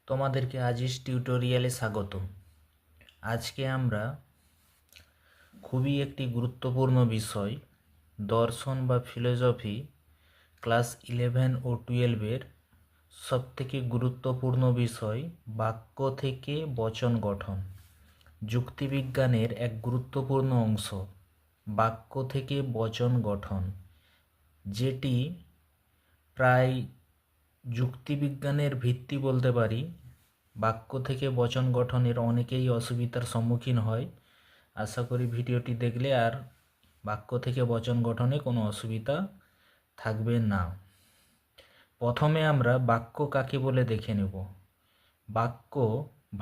তোমাদেরকে আজিজ টিউটোরিয়ালে স্বাগত। আজকে আমরা খুবই একটি গুরুত্বপূর্ণ বিষয় দর্শন বা ফিলোসফি ক্লাস 11 ও 12-এর সবথেকে গুরুত্বপূর্ণ বিষয় বাক্য থেকে বচন গঠন, যুক্তিবিজ্ঞানের এক গুরুত্বপূর্ণ অংশ বাক্য থেকে বচন গঠন, যেটি প্রায় যুক্তিবিজ্ঞানের ভিত্তি বলতে পারি। বাক্য থেকে বচন গঠনের অনেকেই অসুবিধার সম্মুখীন হয়। আশা করি ভিডিওটি দেখলে আর বাক্য থেকে বচন গঠনে কোনো অসুবিধা থাকবে না। প্রথমে আমরা বাক্য কাকে বলে দেখে নেব। বাক্য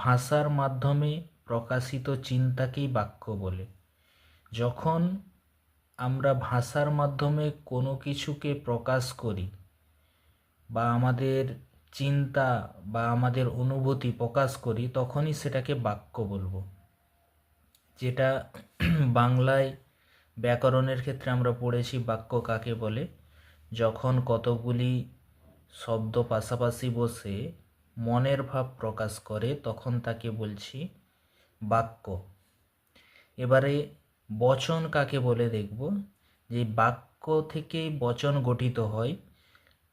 ভাষার মাধ্যমে প্রকাশিত চিন্তাকেই বাক্য বলে। যখন আমরা ভাষার মাধ্যমে কোনো কিছুকে প্রকাশ করি বা আমাদের চিন্তা বা আমাদের অনুভূতি প্রকাশ করি, তখনই সেটাকে বাক্য বলবো। যেটা বাংলায় ব্যাকরণের ক্ষেত্রে আমরা পড়েছি বাক্য কাকে বলে, যখন কতগুলি শব্দ পাশাপাশি বসে মনের ভাব প্রকাশ করে তখন তাকে বলছি বাক্য। এবারে বচন কাকে বলে দেখব। যে বাক্য থেকেই বচন গঠিত হয়।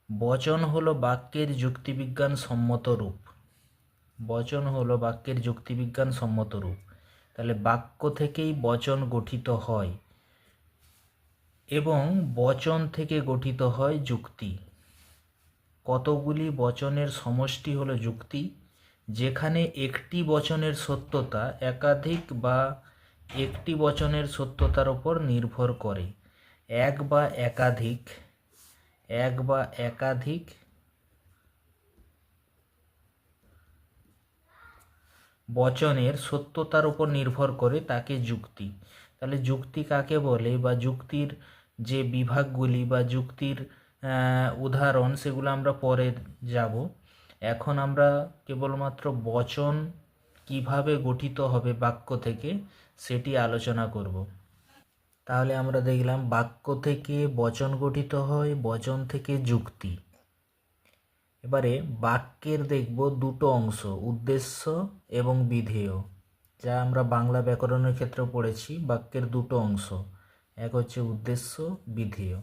বচন হলো বাক্যের যুক্তিবিজ্ঞান সম্মত রূপ। বচন হলো বাক্যের যুক্তিবিজ্ঞান সম্মত রূপ। তাহলে বাক্য থেকেই বচন গঠিত হয় এবং বচন থেকে গঠিত হয় যুক্তি। কতগুলি বচনের সমষ্টি হলো যুক্তি, যেখানে একটি বচনের সত্যতা একাধিক বা একটি বচনের সত্যতার উপর নির্ভর করে। এক বা একাধিক বচনের সত্যতার উপর নির্ভর করে তাকে যুক্তি। তাহলে যুক্তি কাকে বলে বা যুক্তির যে বিভাগগুলি বা যুক্তির উদাহরণ সেগুলো আমরা পরে যাব। এখন আমরা কেবলমাত্র বচন কিভাবে গঠিত হবে বাক্য থেকে সেটি আলোচনা করব। তাহলে আমরা দেখলাম বাক্য থেকে বচন গঠিত হয়, বচন থেকে যুক্তি। এবারে বাক্যের দেখব দুটো অংশ, উদ্দেশ্য এবং বিধেয়, যা আমরা বাংলা ব্যাকরণের ক্ষেত্রে পড়েছি। বাক্যের দুটো অংশ, এক হচ্ছে উদ্দেশ্য, বিধেয়।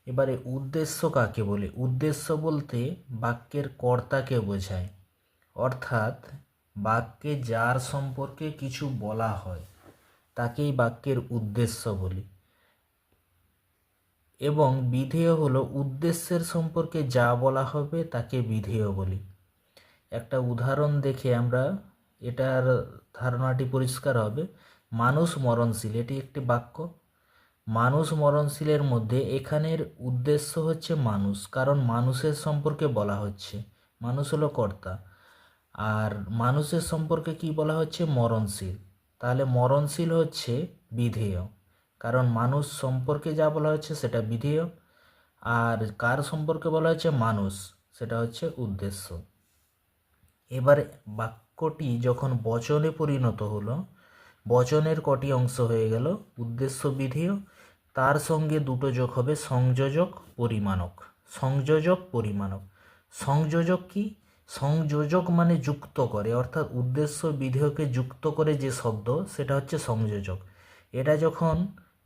এবারে উদ্দেশ্য কাকে বলে। উদ্দেশ্য বলতে বাক্যের কর্তাকে বোঝায়, অর্থাৎ বাক্যে যার সম্পর্কে কিছু বলা হয় তাকেই বাক্যের উদ্দেশ্য বলি। এবং বিধেয় হলো উদ্দেশ্যের সম্পর্কে যা বলা হবে তাকে বিধেয় বলি। একটা উদাহরণ দেখে আমরা এটার ধারণাটি পরিষ্কার হবে। মানুষ মরণশীল, এটি একটি বাক্য। মানুষ মরণশীলের মধ্যে এখানের উদ্দেশ্য হচ্ছে মানুষ, কারণ মানুষের সম্পর্কে বলা হচ্ছে, মানুষ হলো কর্তা। আর মানুষের সম্পর্কে কি বলা হচ্ছে, মরণশীল। তাহলে মরণশীল হচ্ছে বিধেয়, কারণ মানুষ সম্পর্কে যা বলা হচ্ছে সেটা বিধেয়, আর কার সম্পর্কে বলা হচ্ছে, মানুষ, সেটা হচ্ছে উদ্দেশ্য। এবারে বাক্যটি যখন বচনে পরিণত হলো, বচনের কটি অংশ হয়ে গেল, উদ্দেশ্য, বিধেয়, তার সঙ্গে দুটো যোগ হবে সংযোজক পরিমাণক। সংযোজক পরিমাণক, সংযোজক কি, সংযোজক মানে যুক্ত করে, অর্থাৎ উদ্দেশ্য বিধেয়কে যুক্ত করে যে শব্দ সেটা হচ্ছে সংযোজক। এটা যখন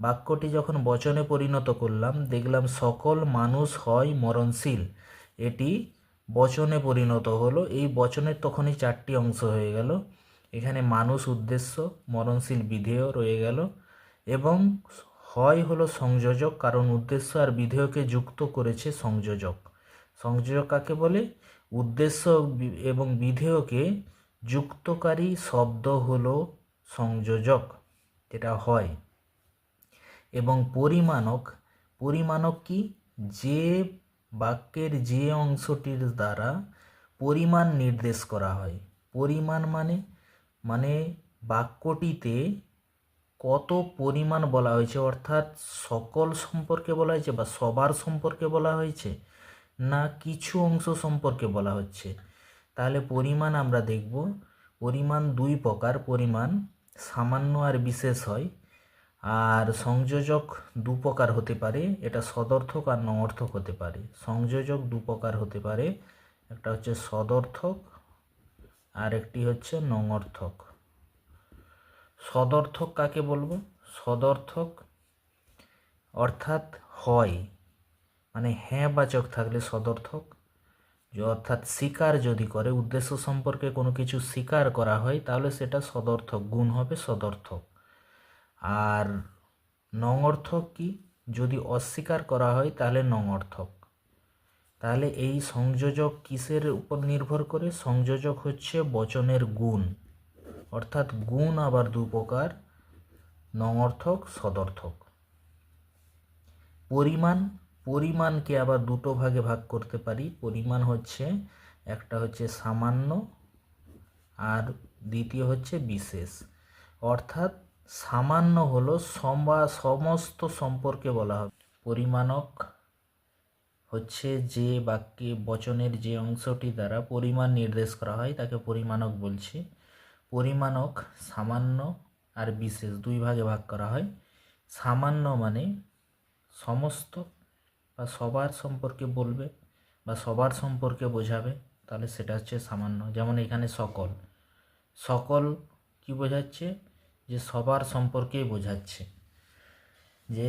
বাক্যটি যখন বচনে পরিণত করলাম, দেখলাম সকল মানুষ হয় মরণশীল, এটি বচনে পরিণত হলো। এই বচনের তখনই চারটি অংশ হয়ে গেল। এখানে মানুষ উদ্দেশ্য, মরণশীল বিধেয় রয়ে গেল, এবং হয় হলো সংযোজক, কারণ উদ্দেশ্য আর বিধেয়কে যুক্ত করেছে সংযোজক। সংযোজক কাকে বলে, উদ্দেশ্য এবং বিধেয়কে যুক্তকারী শব্দ হলো সংযোজক, যেটা হয়। এবং পরিমাণক, পরিমাণক কি, যে বাক্যের যে অংশটির দ্বারা পরিমাণ নির্দেশ করা হয়। পরিমাণ মানে বাক্যটিতে কত পরিমাণ বলা হয়েছে, অর্থাৎ সকল সম্পর্কে বলা হয়েছে বা সবার সম্পর্কে বলা হয়েছে, না কিছু অংশ সম্পর্কে বলা হচ্ছে। তাহলে পরিমাণ আমরা দেখব। পরিমাণ দুই প্রকার, পরিমাণ সামান্য আর বিশেষ হয়। আর সংযোজক দু প্রকার হতে পারে, এটা সদর্থক আর নঅর্থক হতে পারে। সংযোজক দু প্রকার হতে পারে, একটা হচ্ছে সদর্থক আর একটি হচ্ছে নঙর্থক। সদর্থক কাকে বলবো? সদর্থক অর্থাৎ হয়, মানে হ্যাঁ বাচক থাকলে সদর্থক, অর্থাৎ স্বীকার যদি করে, উদ্দেশ্য সম্পর্কে কোনো কিছু স্বীকার করা হয় তাহলে সেটা সদর্থক, গুণ হবে সদর্থক। আর নঙর্থক কি? যদি অস্বীকার করা হয় তাহলে নঙর্থক। তাহলে এই সংযোজক কিসের উপর নির্ভর করে? সংযোজক হচ্ছে বচনের গুণ, অর্থাৎ গুণ আবার দু প্রকার, নঙর্থক সদর্থক। পরিমাণ, পরিমাণকে আবার দুটো ভাগে ভাগ করতে পারি। পরিমাণ হচ্ছে একটা হচ্ছে সামান্য আর দ্বিতীয় হচ্ছে বিশেষ। অর্থাৎ সামান্য হলো সমস্ত সম্পর্কে বলা হবে। পরিমাণক হচ্ছে যে বাক্যে বচনের যে অংশটি দ্বারা পরিমাণ নির্দেশ করা হয় তাকে পরিমাণক বলছি। পরিমাণক সামান্য আর বিশেষ দুই ভাগে ভাগ করা হয়। সামান্য মানে সমস্ত বা সবার সম্পর্কে বলবে বা সবার সম্পর্কে বোঝাবে, তাহলে সেটা হচ্ছে সামান্য। যেমন এখানে সকল, সকল কি বোঝাচ্ছে? যে সবার সম্পর্কেই বোঝাচ্ছে, যে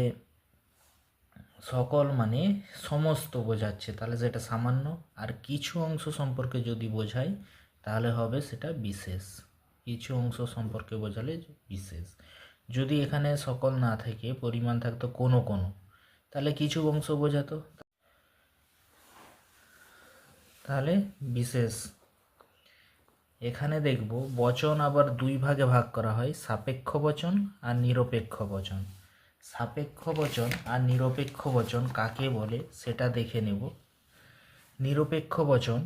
সকল মানে সমস্ত বোঝাচ্ছে, তাহলে সেটা সামান্য। আর কিছু অংশ সম্পর্কে যদি বোঝায় তাহলে হবে সেটা বিশেষ। কিছু অংশ সম্পর্কে বোঝালে বিশেষ। যদি এখানে সকল না থাকে, পরিমাণ থাকতো কোনো কোনো, তাহলে কিছু অংশ বোঝাতো, তাহলে বিশেষ। এখানে দেখব বচন আবার দুই ভাগে ভাগ করা হয়, সাপেক্ষ বচন আর নিরপেক্ষ বচন। সাপেক্ষ বচন আর নিরপেক্ষ বচন কাকে বলে সেটা দেখে নেব। নিরপেক্ষ বচন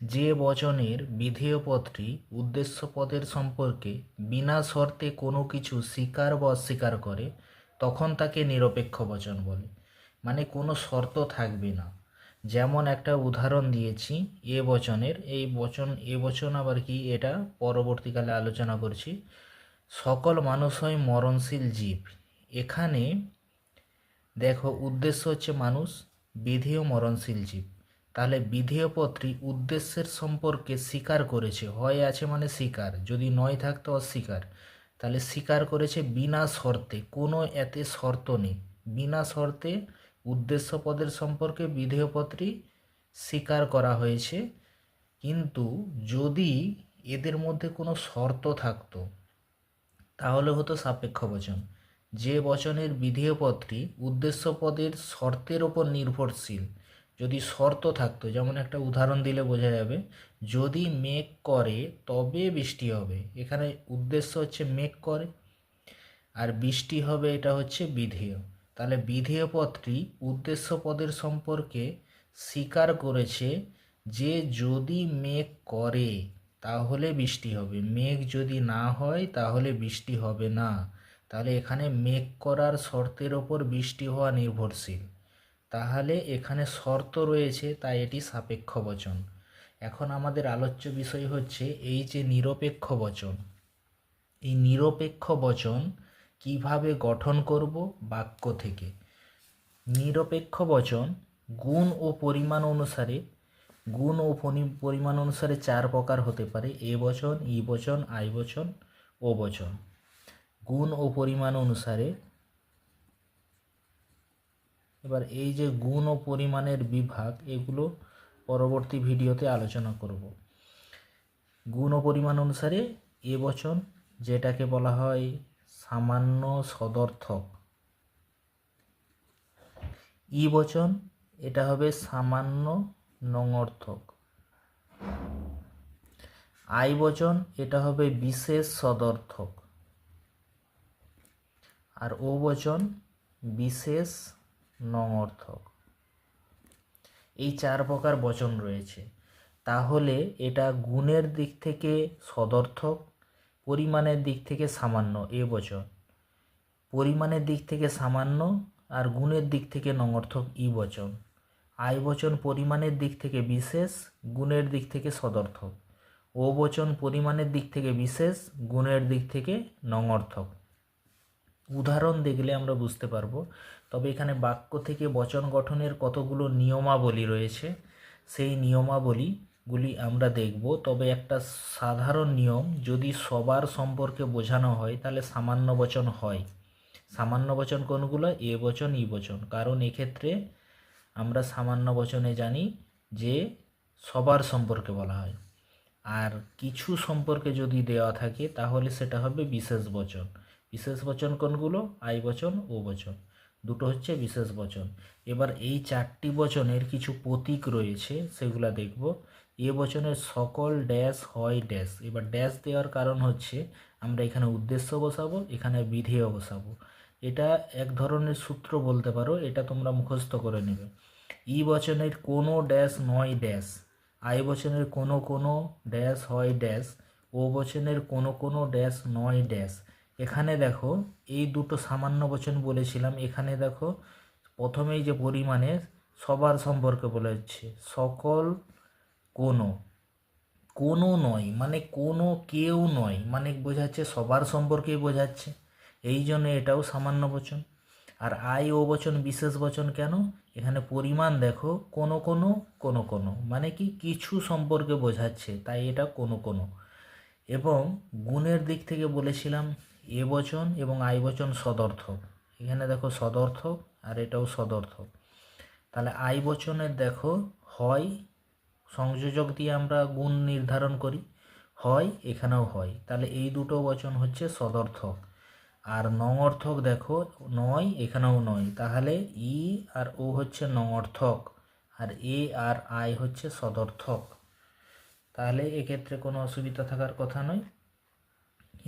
যে বচনের বিধেয় পদটি উদ্দেশ্য পদের সম্পর্কে বিনা শর্তে কোনো কিছু স্বীকার বা অস্বীকার করে, তখন তাকে নিরপেক্ষ বচন বলে। মানে কোনো শর্ত থাকবে না। যেমন একটা উদাহরণ দিয়েছি এ বচনের, এ বচন আবার কি, এটা পরবর্তীকালে আলোচনা করছি। সকল মানুষ হয় মরণশীল জীব। এখানে দেখো উদ্দেশ্য হচ্ছে মানুষ, বিধেয় মরণশীল জীব। তাহলে বিধেয় পদটি উদ্দেশ্যের সম্পর্কে স্বীকার করেছে, হয় আছে মানে স্বীকার, যদি নয় থাকতো অস্বীকার, তাহলে স্বীকার করেছে বিনা শর্তে, কোনো এতে শর্ত নেই, বিনা শর্তে উদ্দেশ্য পদের সম্পর্কে বিধেয় পদটি স্বীকার করা হয়েছে। কিন্তু যদি এদের মধ্যে কোনো শর্ত থাকতো তাহলে হতো সাপেক্ষ বচন। যে বচনের বিধেয় পদটি উদ্দেশ্য পদের শর্তের ওপর নির্ভরশীল, যদি শর্ত থাকতো, যেমন একটা উদাহরণ দিলে বোঝা যাবে, যদি মেঘ করে তবে বৃষ্টি হবে। এখানে উদ্দেশ্য হচ্ছে মেঘ করে আর বৃষ্টি হবে, এটা হচ্ছে বিধেয়। তাহলে বিধেয় পদটি উদ্দেশ্য পদের সম্পর্কে স্বীকার করেছে যে যদি মেঘ করে তাহলে বৃষ্টি হবে, মেঘ যদি না হয় তাহলে বৃষ্টি হবে না। তাহলে এখানে মেঘ করার শর্তের ওপর বৃষ্টি হওয়া নির্ভরশীল, তাহলে এখানে শর্ত রয়েছে, তাই এটি সাপেক্ষ বচন। এখন আমাদের আলোচ্য বিষয় হচ্ছে এই যে নিরপেক্ষ বচন, এই নিরপেক্ষ বচন কিভাবে গঠন করব বাক্য থেকে। নিরপেক্ষ বচন গুণ ও পরিমাণ অনুসারে, গুণ ও পরিমাণ অনুসারে চার প্রকার হতে পারে: এ বচন, ই বচন, আই বচন, ও বচন। গুণ ও পরিমাণ অনুসারে, এবার এই যে গুণ ও পরিমাণের বিভাগ, এগুলো পরবর্তী ভিডিওতে আলোচনা করব। গুণ ও পরিমাণ অনুসারে এ বচন, যেটাকে বলা হয় সামান্য সদর্থক। ই বচন, এটা হবে সামান্য নঙর্থক। আই বচন, এটা হবে বিশেষ সদর্থক। আর ও বচন বিশেষ নঙর্থক। এই চার প্রকার বচন রয়েছে। তাহলে এটা গুণের দিক থেকে সদর্থক, পরিমাণের দিক থেকে সামান্য এ বচন, পরিমাণের দিক থেকে সামান্য আর গুণের দিক থেকে নঙর্থক ই বচন। আই বচন পরিমাণের দিক থেকে বিশেষ, গুণের দিক থেকে সদর্থক। ও বচন পরিমাণের দিক থেকে বিশেষ, গুণের দিক থেকে নঙর্থক। উদাহরণ দেখলে আমরা বুঝতে পারবো। তবে এখানে বাক্য থেকে বচন গঠনের কতগুলো নিয়মাবলী রয়েছে, সেই নিয়মাবলী গুলি আমরা দেখব। তবে একটা সাধারণ নিয়ম, যদি সবার সম্পর্কে বোঝানো হয় তাহলে সামান্য বচন হয়। সামান্য বচন কোনগুলো? এ বচন, ই বচন। কারণ এক্ষেত্রে আমরা সামান্য বচনে জানি যে সবার সম্পর্কে বলা হয়। আর কিছু সম্পর্কে যদি দেওয়া থাকে তাহলে সেটা হবে বিশেষ বচন। বিশেষ বচন কোনগুলো? আই বচন, ও বচন, দুটো হচ্ছে বিশেষ বচন। এবার এই চারটি বচনের কিছু প্রতীক রয়েছে, সেগুলা দেখব। এ বচনের সকল ড্যাশ হয় ড্যাশ। এবার ড্যাশ দেওয়ার কারণ হচ্ছে আমরা এখানে উদ্দেশ্য বসাবো, এখানে বিধেয় বসাবো। এটা এক ধরনের সূত্র বলতে পারো, এটা তোমরা মুখস্থ করে নেবে। ই বচনের কোনো ড্যাশ নয় ড্যাশ, আই বচনের কোনো কোনো ড্যাশ হয় ড্যাশ, ও বচনের কোনো কোনো ড্যাশ নয় ড্যাশ। এখানে দেখো এই দুটো সামান্য বচন বলেছিলাম, এখানে দেখো প্রথমেই যে পরিমাণে সবার সম্পর্কে বলা হচ্ছে, সকল কোনো, কোনো নয় মানে কোনো কেউ নয়, মানে বোঝাচ্ছে সবার সম্পর্কেই বোঝাচ্ছে, এই জন্য এটাও সামান্য বচন। আর আই ও বচন বিশেষ বচন কেন? এখানে পরিমাণ দেখো, কোনো কোনো কোনো কোনো, মানে কি কিছু সম্পর্কে বোঝাচ্ছে, তাই এটা কোনো কোনো। এবং গুণের দিক থেকে বলেছিলাম এ বচন এবং আই বচন সদর্থক। এখানে দেখো সদর্থক, আর এটাও সদর্থক। তাহলে আই বচনের দেখো হয়, সংযোজক দিয়ে আমরা গুণ নির্ধারণ করি, হয়, এখানেও হয়, তাহলে এই দুটো বচন হচ্ছে সদর্থক। আর নঙর্থক দেখো নয়, এখানেও নয়, তাহলে ই আর ও হচ্ছে নঙর্থক, আর এ আর আই হচ্ছে সদর্থক। তাহলে এক্ষেত্রে কোনো অসুবিধা থাকার কথা নয়।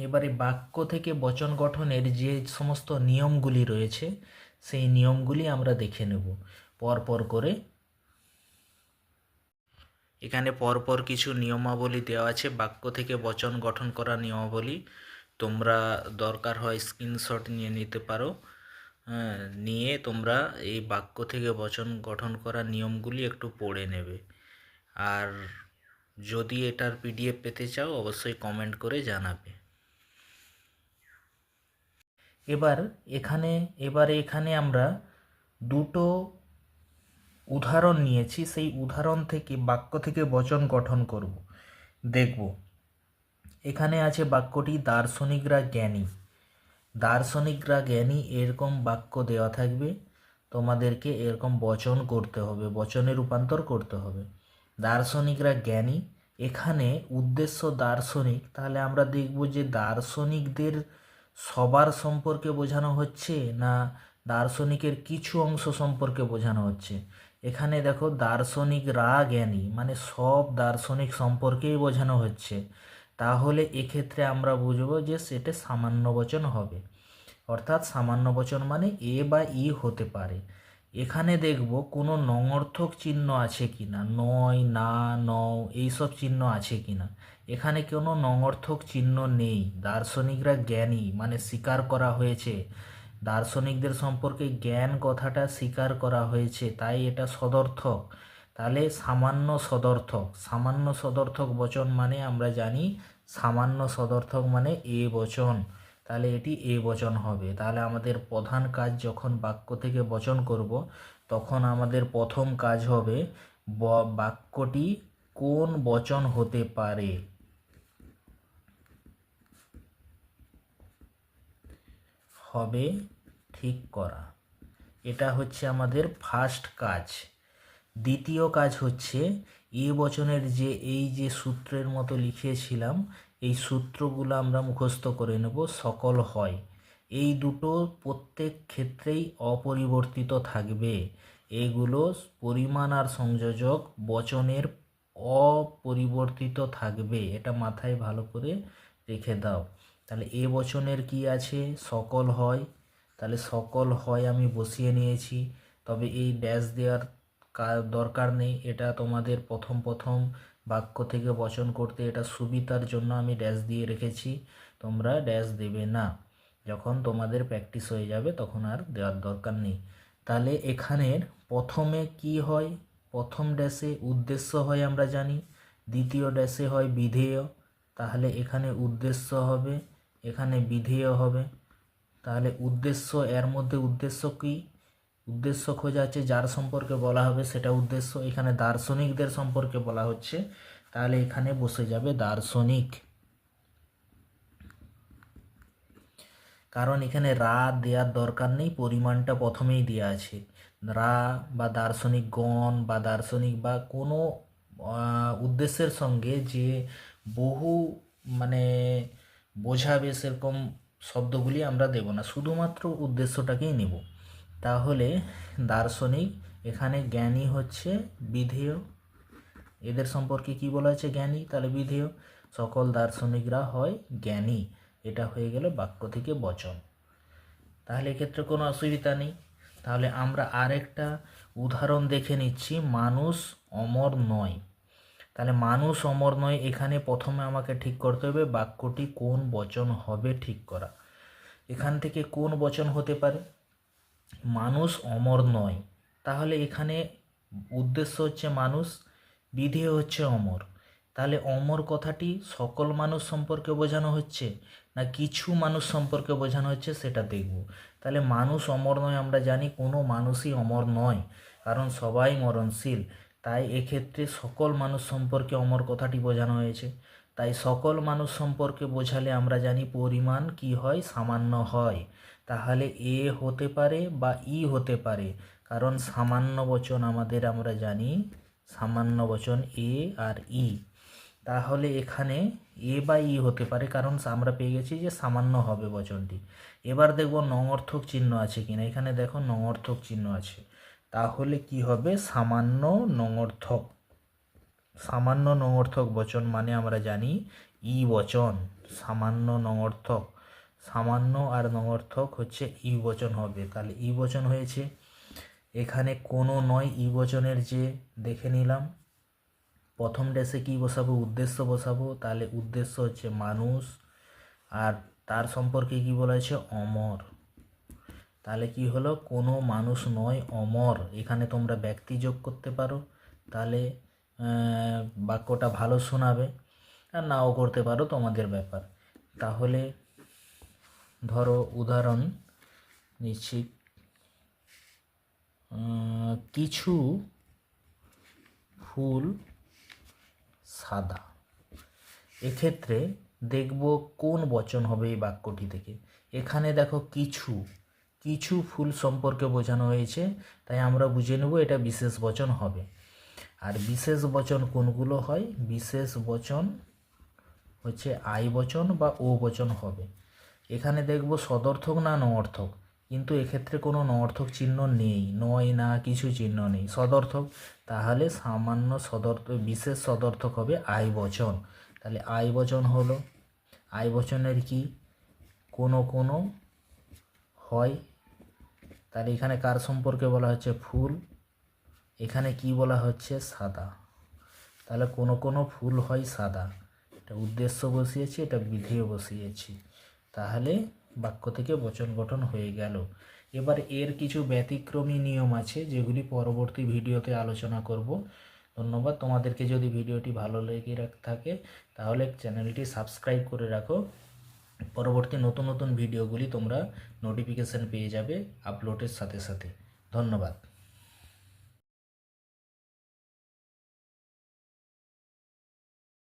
এবারে বাক্য থেকে বচন গঠনের যে সমস্ত নিয়মগুলি রয়েছে সেই নিয়মগুলি আমরা দেখে নেব পরপর করে। এখানে পরপর কিছু নিয়মাবলী দেওয়া আছে, বাক্য থেকে বচন গঠন করা নিয়মাবলী। তোমরা দরকার হয় স্ক্রিনশট নিয়ে নিতে পারো। হ্যাঁ, নিয়ে তোমরা এই বাক্য থেকে বচন গঠন করা নিয়মগুলি একটু পড়ে নেবে। আর যদি এটার পিডিএফ পেতে চাও অবশ্যই কমেন্ট করে জানাবে। এবারে এখানে আমরা দুটো উদাহরণ নিয়েছি, সেই উদাহরণ থেকে বাক্য থেকে বচন গঠন করব, দেখব। এখানে আছে বাক্যটি দার্শনিকরা জ্ঞানী। দার্শনিকরা জ্ঞানী, এরকম বাক্য দেওয়া থাকবে, তোমাদেরকে এরকম বচন করতে হবে, বচনে রূপান্তর করতে হবে। দার্শনিকরা জ্ঞানী, এখানে উদ্দেশ্য দার্শনিক, তাহলে আমরা দেখব যে দার্শনিকদের সবার সম্পর্কে বোঝানো হচ্ছে না দার্শনিকের কিছু অংশ সম্পর্কে বোঝানো হচ্ছে। এখানে দেখো দার্শনিকরা জ্ঞানী, মানে সব দার্শনিক সম্পর্কেই বোঝানো হচ্ছে, তাহলে এক্ষেত্রে আমরা বুঝব যে সেটা সামান্য বচন হবে। অর্থাৎ সামান্য বচন মানে এ বা ই হতে পারে। এখানে দেখব কোনো নঙর্থক চিহ্ন আছে কিনা, নয়, না, নও, এইসব চিহ্ন আছে কিনা। এখানে কোনো নঙর্থক চিহ্ন নেই। দার্শনিকরা জ্ঞানী মানে স্বীকার করা হয়েছে, দার্শনিকদের সম্পর্কে জ্ঞান কথাটা স্বীকার করা হয়েছে, তাই এটা সদর্থক। তাহলে সামান্য সদর্থক, সামান্য সদর্থক বচন মানে আমরা জানি সামান্য সদর্থক মানে এ বচন, তাহলে এটি এ বচন হবে। তাহলে আমাদের প্রধান কাজ যখন বাক্য থেকে বচন করব তখন আমাদের প্রথম কাজ হবে বাক্যটি কোন বচন হতে পারে হবে ঠিক করা। এটা হচ্ছে আমাদের ফার্স্ট কাজ। দ্বিতীয় কাজ হচ্ছে এ বচনের যে এই যে সূত্রের মতো লিখিয়েছিলাম এই সূত্রগুলো আমরা মুখস্থ করে নেব। সকল হয়, এই দুটো প্রত্যেক ক্ষেত্রেই অপরিবর্তিত থাকবে। এগুলো পরিমাণ আর সংযোজক বচনের অপরিবর্তিত থাকবে, এটা মাথায় ভালো করে রেখে দাও। তাহলে এ বচনের কি আছে? সকল হয়, তাহলে সকল হয় আমি বসিয়ে নিয়েছি। তবে এই ড্যাশ দেওয়ার দরকার নেই, এটা তোমাদের প্রথম প্রথম বাক্য থেকে বচন করতে এটা সুবিধার জন্য আমি ড্যাশ দিয়ে রেখেছি, তোমরা ড্যাশ দেবে না। যখন তোমাদের প্র্যাকটিস হয়ে যাবে তখন আর দেওয়ার দরকার নেই। তাহলে এখানের প্রথমে কি হয়? প্রথম ড্যাশে উদ্দেশ্য হয় আমরা জানি, দ্বিতীয় ড্যাশে হয় বিধেয়, তাহলে এখানে উদ্দেশ্য হবে, এখানে বিধেয় হবে। তাহলে উদ্দেশ্য, এর মধ্যে উদ্দেশ্য কি? উদ্দেশ্য খোঁজা আছে, যার সম্পর্কে বলা হবে সেটা উদ্দেশ্য। এখানে দার্শনিকদের সম্পর্কে বলা হচ্ছে, তাহলে এখানে বসে যাবে দার্শনিক, কারণ এখানে রা দেওয়ার দরকার নেই, পরিমাণটা প্রথমেই দেওয়া আছে। রা বা দার্শনিকগণ বা দার্শনিক বা কোনো উদ্দেশ্যের সঙ্গে যে বহু মানে বোঝাবে সেরকম শব্দগুলি আমরা দেব না, শুধুমাত্র উদ্দেশ্যটাকেই নেব। তাহলে দার্শনিক, এখানে জ্ঞানী হচ্ছে বিধেয়, এদের সম্পর্কে কি বলা আছে? জ্ঞানী, তাহলে বিধেয়। সকল দার্শনিকরা হয় জ্ঞানী, এটা হয়ে গেল বাক্য থেকে বচন। তাহলে এক্ষেত্রে কোনো অসুবিধা নেই। তাহলে আমরা আরেকটা উদাহরণ দেখে নিচ্ছি, মানুষ অমর নয়। তাহলে মানুষ অমর নয়, এখানে প্রথমে আমাকে ঠিক করতে হবে বাক্যটি কোন বচন হবে ঠিক করা। এখান থেকে কোন বচন হতে পারে? মানুষ অমর নয়, তাহলে এখানে উদ্দেশ্য হচ্ছে মানুষ, বিধেয় হচ্ছে অমর। তাহলে অমর কথাটি সকল মানুষ সম্পর্কে বোঝানো হচ্ছে না কিছু মানুষ সম্পর্কে বোঝানো হচ্ছে, সেটা দেখব। তাহলে মানুষ অমর নয়, আমরা জানি কোনো মানুষই অমর নয়, কারণ সবাই মরণশীল। তাই এক্ষেত্রে সকল মানুষ সম্পর্কে অমর কথাটি বোঝানো হয়েছে। তাই সকল মানুষ সম্পর্কে বোঝালে আমরা জানি পরিমাণ কি হয়? সামান্য হয়। তাহলে এ হতে পারে বা ই হতে পারে, কারণ সামান্য বচন আমাদের আমরা জানি সামান্য বচন এ আর ই। তাহলে এখানে এ বা ই হতে পারে, কারণ আমরা পেয়ে গেছি যে সামান্য হবে বচনটি। এবার দেখব নঙর্থক চিহ্ন আছে কিনা। এখানে দেখো নঙর্থক চিহ্ন আছে, তাহলে কি হবে? সামান্য নঙর্থক। সামান্য নঙর্থক বচন মানে আমরা জানি ই বচন। সামান্য নঙর্থক, সামান্য আর নঙর্থক হচ্ছে ই বচন হবে, তাহলে ই বচন হয়েছে। এখানে কোনো নয়, ই বচনের যে দেখে নিলাম, প্রথম ড্যাশে কি বসাবো? উদ্দেশ্য বসাবো। তাহলে উদ্দেশ্য হচ্ছে মানুষ, আর তার সম্পর্কে কি বলা হয়েছে? অমর। তাহলে কি হলো? কোনো মানুষ নয়, অমর। এখানে তোমরা ব্যক্তি যোগ করতে পারো, তাহলে বাক্যটা ভালো শোনাবে, আর নাও করতে পারো, তোমাদের ব্যাপার। তাহলে ধরো উদাহরণ নিচ্ছি, কিছু ফুল সাদা। এক্ষেত্রে দেখব কোন বচন হবে এই বাক্যটি থেকে। এখানে দেখো কিছু, কিছু ফুল সম্পর্কে বোঝানো হয়েছে, তাই আমরা বুঝে নেব এটা বিশেষ বচন হবে। আর বিশেষ বচন কোনগুলো হয়? বিশেষ বচন হচ্ছে আই বচন বা ও বচন হবে। এখানে দেখব সদর্থক না নঅর্থক, কিন্তু এক্ষেত্রে কোনো নঅর্থক চিহ্ন নেই, নয় না কিছু চিহ্ন নেই, সদর্থক। তাহলে সামান্য বিশেষ সদর্থক হবে আই বচন। তাহলে আই বচন হলো, আই বচনের কি কোনো কোনো হয়। তাহলে এখানে কার সম্পর্কে বলা হচ্ছে? ফুল। এখানে কি বলা হচ্ছে? সাদা। তাহলে কোনো কোনো ফুল হয় সাদা, এটা উদ্দেশ্য বসিয়েছি, এটা বিধেয় বসিয়েছি। তাহলে বাক্য থেকে বচন গঠন হয়ে গেল। এবার এর কিছু ব্যতিক্রমী নিয়ম আছে, যেগুলি পরবর্তী ভিডিওতে আলোচনা করব। ধন্যবাদ। তোমাদেরকে যদি ভিডিওটি ভালো লেগে থাকে তাহলে চ্যানেলটি সাবস্ক্রাইব করে রাখো। পরবর্তী নতুন নতুন ভিডিওগুলি তোমরা নোটিফিকেশান পেয়ে যাবে আপলোডের সাথে সাথে। ধন্যবাদ।